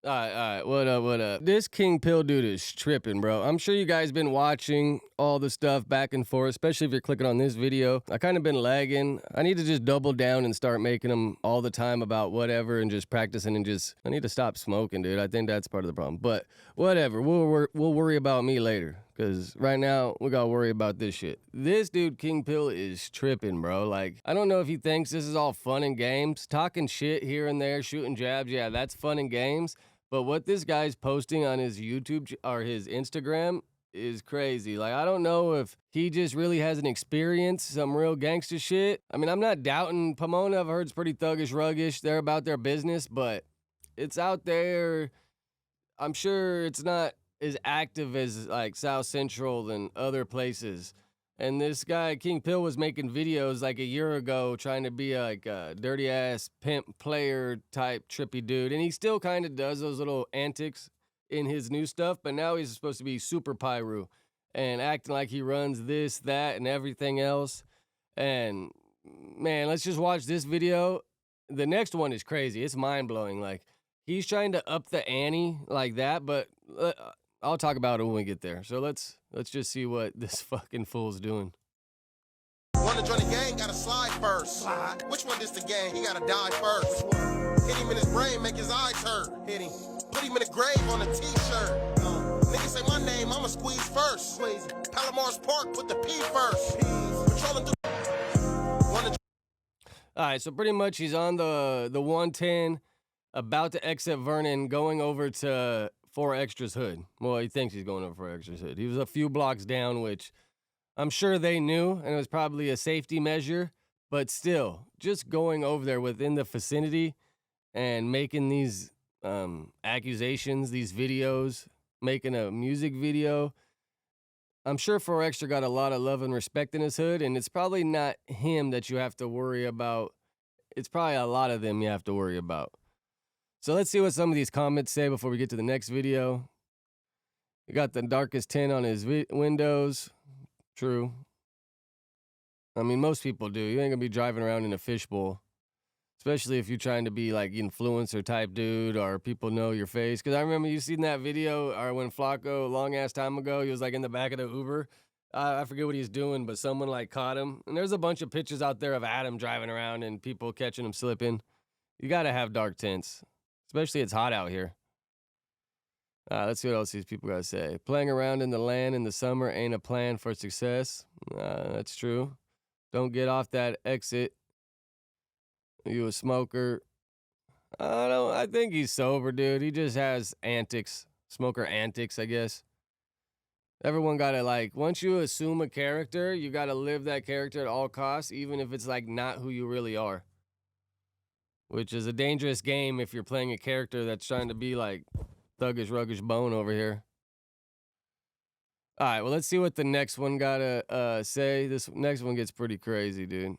All right, what up, what up? This King Pill dude is tripping, bro. I'm sure you guys been watching all the stuff back and forth, especially if you're clicking on this video. I kind of been lagging. I need to just double down and start making them all the time about whatever and just practicing and I need to stop smoking, dude. I think that's part of the problem. But whatever, we'll worry about me later. Cause right now we gotta worry about this shit. This dude King Pill is tripping, bro. Like, I don't know if he thinks this is all fun and games. Talking shit here and there, shooting jabs, yeah, that's fun and games. But what this guy's posting on his YouTube or his Instagram is crazy. Like, I don't know if he just really hasn't experienced some real gangster shit. I mean, I'm not doubting Pomona. I've heard it's pretty thuggish, ruggish. They're about their business, but it's out there. I'm sure it's not as active as like South Central and other places. And this guy, King Pill, was making videos like a year ago trying to be like a dirty ass pimp player type trippy dude. And he still kind of does those little antics in his new stuff, but now he's supposed to be super pyro and acting like he runs this, that, and everything else. And man, let's just watch this video. The next one is crazy. It's mind blowing. Like, he's trying to up the ante like that, but I'll talk about it when we get there. So let's just see what this fucking fool's doing. Wanna join the gang, gotta slide first. Slide. Which one is the gang? He gotta die first. Hit him in his brain, make his eyes hurt. Hit him. Put him in a grave on a t-shirt. Nigga say my name, I'ma squeeze first. Squeeze. Palomar's Park, put the P first. Patrolling through. All right, so pretty much he's on the 110, about to exit Vernon, going over to 4 Extras Hood. Well, he thinks he's going over 4 Extras Hood. He was a few blocks down, which I'm sure they knew, and it was probably a safety measure. But still, just going over there within the vicinity and making these accusations, these videos, making a music video. I'm sure 4 Extra got a lot of love and respect in his hood, and it's probably not him that you have to worry about. It's probably a lot of them you have to worry about. So let's see what some of these comments say before we get to the next video. He got the darkest tint on his windows. True. I mean, most people do. You ain't gonna be driving around in a fishbowl, especially if you're trying to be like influencer type dude or people know your face. Because I remember you seen that video or when Flacco, a long ass time ago, he was like in the back of the Uber. I forget what he's doing, but someone like caught him. And there's a bunch of pictures out there of Adam driving around and people catching him slipping. You gotta have dark tints, especially it's hot out here. Let's see what else these people gotta say. Playing around in the land in the summer ain't a plan for success. That's true. Don't get off that exit. You a smoker? I think he's sober, dude. He just has antics. Smoker antics, I guess. Everyone gotta like, once you assume a character, you gotta live that character at all costs, even if it's like not who you really are. Which is a dangerous game if you're playing a character that's trying to be like thuggish, ruggish bone over here. All right, well, let's see what the next one gotta say. This next one gets pretty crazy, dude.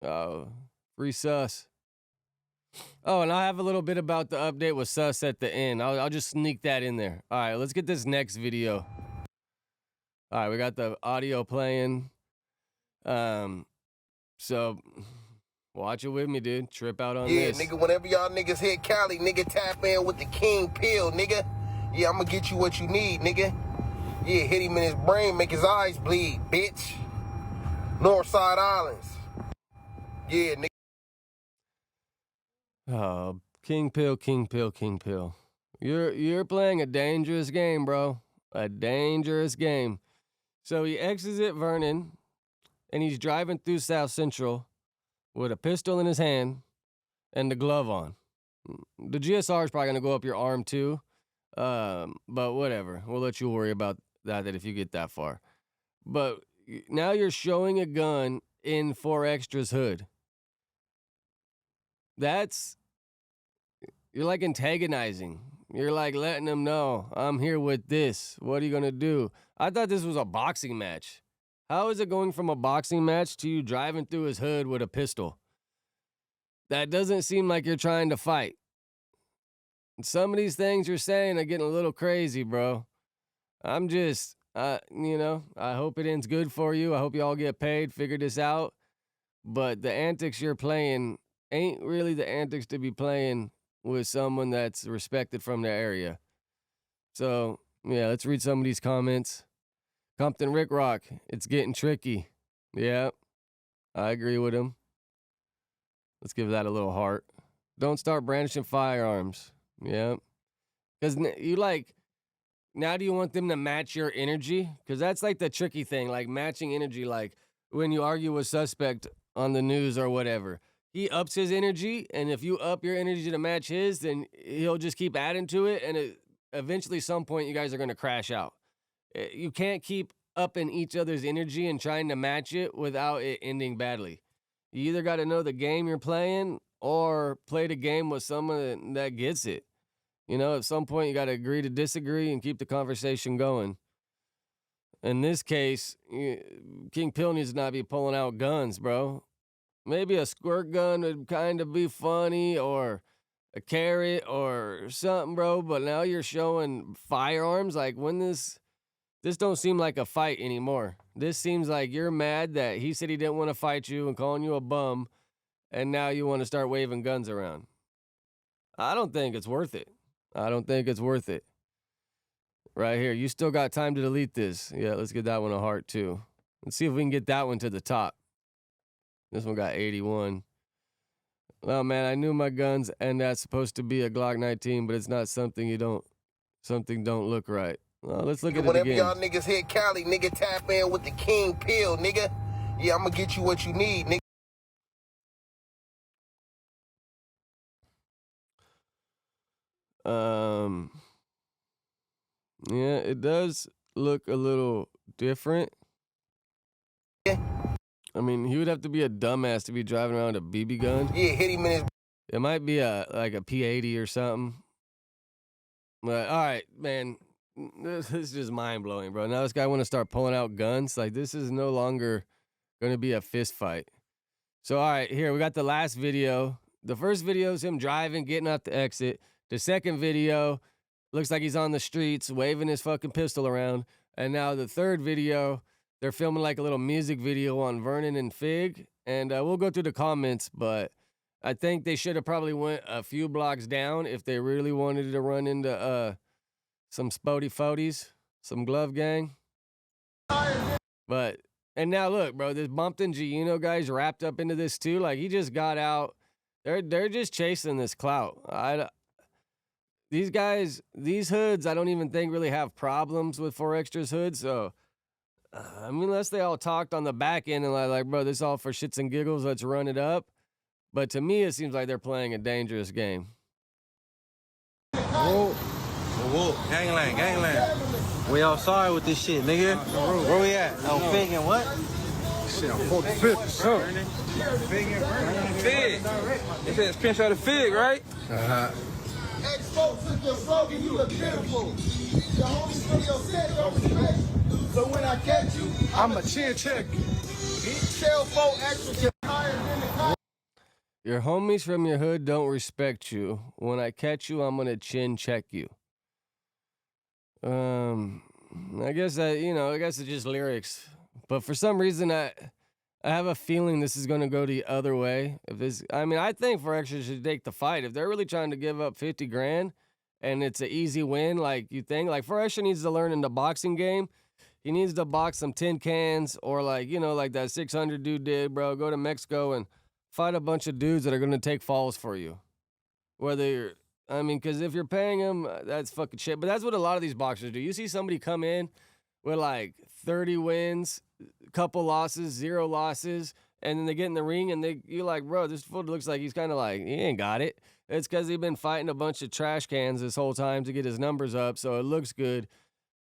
Oh, free sus. Oh, and I have a little bit about the update with sus at the end. I'll just sneak that in there. All right, let's get this next video. All right, we got the audio playing. So watch it with me, dude. Trip out on this. Yeah, nigga, whenever y'all niggas hit Cali, nigga, tap in with the King Pill, nigga. Yeah, I'ma get you what you need, nigga. Yeah, hit him in his brain, make his eyes bleed, bitch. Northside Islands. Yeah, nigga. Oh, King Pill, King Pill, King Pill. You're playing a dangerous game, bro. A dangerous game. So he exits at Vernon, and he's driving through South Central with a pistol in his hand and the glove on. The GSR is probably gonna go up your arm too, but whatever. We'll let you worry about that if you get that far. But now you're showing a gun in 4 Extras hood. You're like antagonizing. You're like letting them know, I'm here with this. What are you gonna do? I thought this was a boxing match. How is it going from a boxing match to you driving through his hood with a pistol? That doesn't seem like you're trying to fight. Some of these things you're saying are getting a little crazy, bro. I'm just, I hope it ends good for you. I hope you all get paid, figure this out. But the antics you're playing ain't really the antics to be playing with someone that's respected from their area. So, yeah, let's read some of these comments. Compton Rick Rock, it's getting tricky. Yeah, I agree with him. Let's give that a little heart. Don't start brandishing firearms. Yeah. Because you like, now do you want them to match your energy? Because that's like the tricky thing, like matching energy. Like when you argue with suspect on the news or whatever, he ups his energy. And if you up your energy to match his, then he'll just keep adding to it. And eventually, some point, you guys are going to crash out. You can't keep upping each other's energy and trying to match it without it ending badly. You either got to know the game you're playing or play the game with someone that gets it. You know, at some point you got to agree to disagree and keep the conversation going. In this case, King Pill needs to not be pulling out guns, bro. Maybe a squirt gun would kind of be funny, or a carrot or something, bro. But now you're showing firearms. Like, when this don't seem like a fight anymore. This seems like you're mad that he said he didn't want to fight you and calling you a bum, and now you want to start waving guns around. I don't think it's worth it. I don't think it's worth it. Right here. You still got time to delete this. Yeah, let's get that one a heart too. Let's see if we can get that one to the top. This one got 81. Well, man, I knew my guns, and that's supposed to be a Glock 19, but it's not something don't look right. Well, let's look at it again. Whenever y'all niggas hit Cali, nigga, tap in with the King Pill, nigga. Yeah, I'm gonna get you what you need, nigga. Yeah, it does look a little different. Yeah. I mean, he would have to be a dumbass to be driving around a BB gun. Yeah, hit him in his... It might be like a P80 or something. But, all right, man, this is just mind-blowing, bro. Now this guy want to start pulling out guns. Like, this is no longer going to be a fist fight. So, all right, here, we got the last video. The first video is him driving, getting out the exit. The second video looks like he's on the streets, waving his fucking pistol around. And now the third video, they're filming like a little music video on Vernon and Fig. And we'll go through the comments, but I think they should have probably went a few blocks down if they really wanted to run into some spody foties, some glove gang. But, and now look, bro, this Bumpton Giuno guy's wrapped up into this too. Like, he just got out. They're just chasing this clout. These guys, these hoods, I don't even think really have problems with 4Extra's hoods. So, I mean, unless they all talked on the back end and like, bro, this is all for shits and giggles, let's run it up. But to me, it seems like they're playing a dangerous game. Whoa. Whoa. Gangland. We outside with this shit, nigga. Where we at? Oh, Fig and what? Shit, I'm 45th, so. Fig. It says pinch out the Fig, right? Uh-huh. Exposed to your slogan, you look beautiful. The homies from your set don't respect you. So when I catch you, I'm a chin check. Shell 4Extra, you're higher than the car. Your homies from your hood don't respect you. When I catch you, I'm gonna chin check you. I guess it's just lyrics. But for some reason, I have a feeling this is gonna go the other way. I think 4Extra should take the fight. If they're really trying to give up 50 grand and it's an easy win, like you think, like 4Extra needs to learn in the boxing game. He needs to box some tin cans, or like that 600 dude did, bro. Go to Mexico and fight a bunch of dudes that are gonna take falls for you. Because if you're paying them, that's fucking shit. But that's what a lot of these boxers do. You see somebody come in with like 30 wins, couple losses, 0 losses, and then they get in the ring and you're like, bro, this fool looks like he's kind of like, he ain't got it. It's because he's been fighting a bunch of trash cans this whole time to get his numbers up, so it looks good.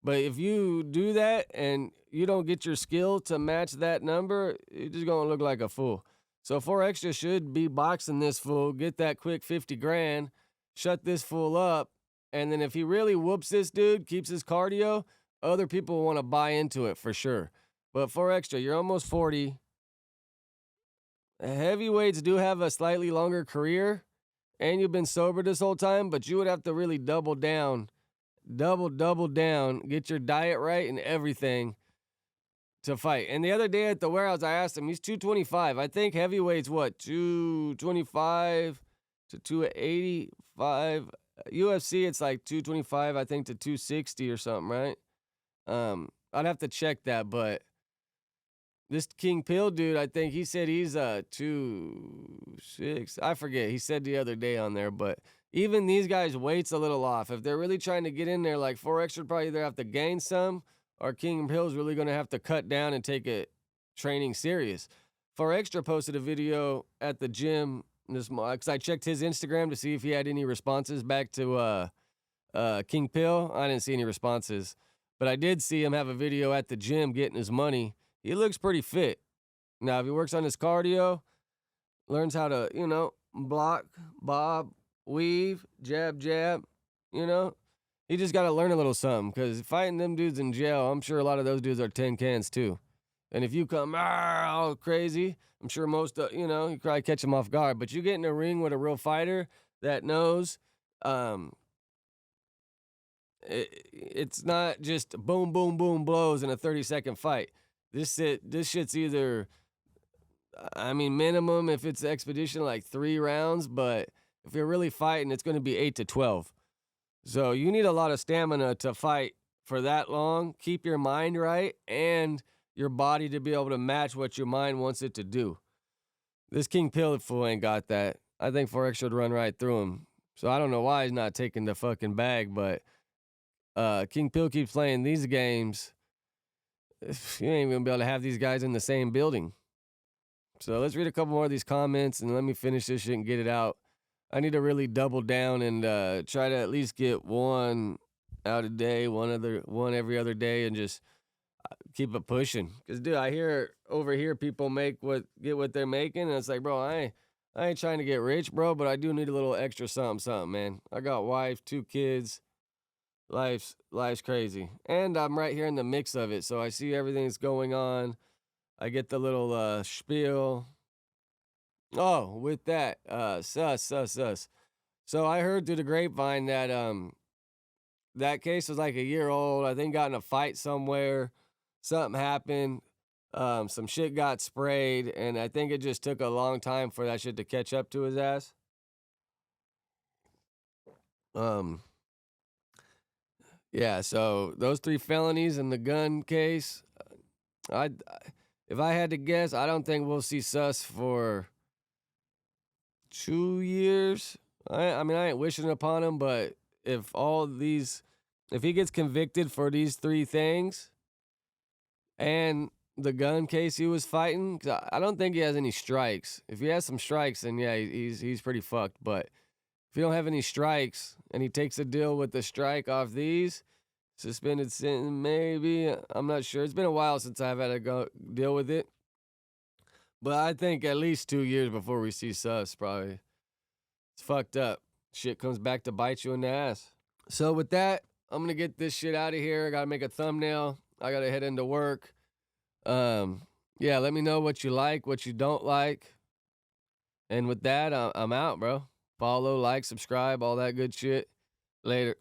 But if you do that and you don't get your skill to match that number, you're just going to look like a fool. So 4Extra should be boxing this fool, get that quick 50 grand, shut this fool up, and then if he really whoops this dude, keeps his cardio, other people want to buy into it for sure. But 4Extra, you're almost 40. Heavyweights do have a slightly longer career, and you've been sober this whole time, but you would have to really double down, get your diet right and everything to fight. And the other day at the warehouse, I asked him, he's 225. I think heavyweight's what, 225 to 285? UFC, it's like 225, I think, to 260 or something, right? I'd have to check that, but this King Pill dude, I think he said he's 2'6". I forget. He said the other day on there, but even these guys' weight's a little off. If they're really trying to get in there, like 4Extra would probably either have to gain some, or King Pill's really going to have to cut down and take it training serious. 4Extra posted a video at the gym this morning, because I checked his Instagram to see if he had any responses back to King Pill. I didn't see any responses, but I did see him have a video at the gym getting his money. He looks pretty fit. Now, if he works on his cardio, learns how to, block, bob, weave, jab, he just got to learn a little something, because fighting them dudes in jail, I'm sure a lot of those dudes are tin cans too. And if you come all crazy, I'm sure most, you probably catch them off guard. But you get in a ring with a real fighter that knows it's not just boom, boom, boom blows in a 30-second fight. This shit's either, minimum if it's expedition, like 3 rounds. But if you're really fighting, it's going to be 8 to 12. So you need a lot of stamina to fight for that long. Keep your mind right and your body to be able to match what your mind wants it to do. This King Pill fool ain't got that. I think 4X should run right through him. So I don't know why he's not taking the fucking bag, but King Pill keeps playing these games. You ain't even gonna be able to have these guys in the same building. So let's read a couple more of these comments and let me finish this shit and get it out. I need to really double down and try to at least get one out a day, one every other day, and just keep it pushing. Cause dude, I hear over here people get what they're making, and it's like, bro, I ain't trying to get rich, bro, but I do need a little extra something, man. I got wife, 2 kids. Life's crazy. And I'm right here in the mix of it, so I see everything that's going on. I get the little spiel. Oh, with that, sus. So I heard through the grapevine that that case was like a year old. I think got in a fight somewhere. Something happened. Some shit got sprayed, and I think it just took a long time for that shit to catch up to his ass. Yeah, so those 3 felonies and the gun case, if I had to guess, I don't think we'll see Sus for 2 years. I ain't wishing it upon him, but if he gets convicted for these 3 things and the gun case he was fighting, 'cause I don't think he has any strikes. If he has some strikes, then yeah, he's pretty fucked. But if he don't have any strikes and he takes a deal with the strike off these, suspended sentence maybe, I'm not sure. It's been a while since I've had to go deal with it. But I think at least 2 years before we see Sus, probably. It's fucked up. Shit comes back to bite you in the ass. So with that, I'm going to get this shit out of here. I got to make a thumbnail. I got to head into work. Yeah, let me know what you like, what you don't like. And with that, I'm out, bro. Follow, like, subscribe, all that good shit. Later.